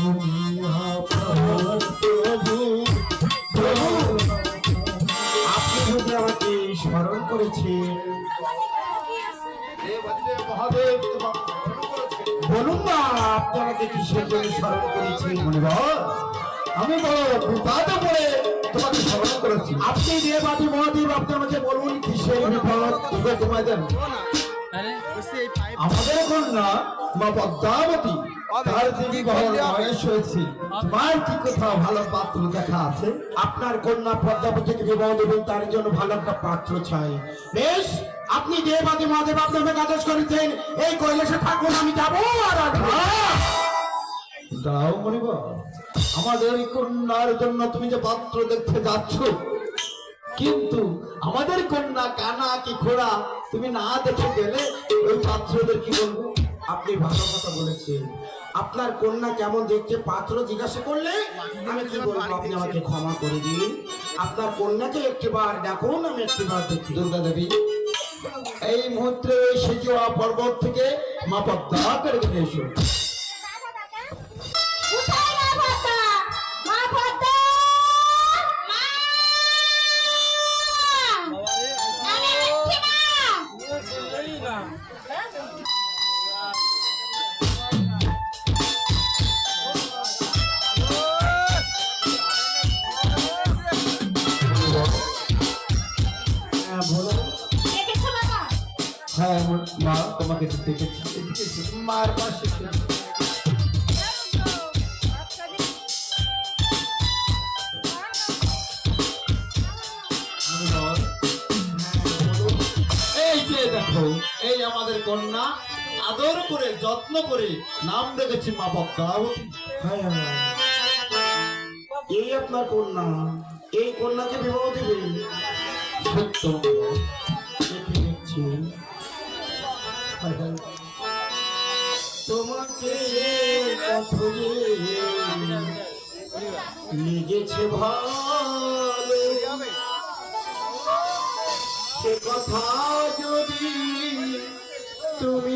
আপনি যদি আমাকে স্মরণ করেছেন, মহাদেব বলুন না আপনি আমাকে কিসের জন্য স্মরণ করেছেন? আমি বড় বিপদে পড়ে তোমাকে স্মরণ করেছি। আপনি দেবাদি মহাদেব, আপনি আমাকে বলুন কিসের বিপদ? তোমায় দেন আমাদের কন্যা মা পদ্মাবতী, তার যিনি বহর বয়স হয়েছে, তোমার কি কোথাও ভালো পাত্র দেখা আছে? আপনার কন্যা পদ্মাবতীকে বিবাহ দেবেন, তার জন্য ভালো একটা পাত্র চাই। বেশ, আপনি দেবাদি মহাদেব আপনি আমাকে আদেশ করেছেন, এই কৈলাসে থাকুন, আমি যাবো আর আসবো। দাও মনিব, আমাদের কন্যার জন্য তুমি যে পাত্র দেখতে যাচ্ছ, কিন্তু আমাদের কন্যা কানা কি খোড়া তুমি না দেখে গেলে ওই পাত্রদের কি বলবো? আপনি ভালো কথা বলেছেন। আপনার কন্যা কেমন দেখতে পাত্র জিজ্ঞাসা করলে আমি কি বলবো? আপনি আমাকে ক্ষমা করে দিন। আপনার কন্যাকে একটিবার দেখুন, আমি একটিবার দেখি। দুর্গা দেবী, এই মুহূর্তে সেজুয়া পর্বত থেকে মা পদ্মা করে নিয়ে এসো। কোথায় মা পদ্মা? মা পদ্মা! মা! আমি আসছি মা! হ্যাঁ বলুন। দেখেছো বাবা? হ্যাঁ মা, তোমাকে দেখেছি, মার পাশে এই যে দেখো, এই আমাদের কন্যা আদর করে যত্ন করে নাম রেখেছি মা পদ্মাবতী। হ্যাঁ, এই আপনার কন্যা, এই কন্যাকে বিবাহ দেবেন? সত্য দেখে দেখছি তোমাকে কথনে লেগেছে ভালো, সে কথা যদি তুমি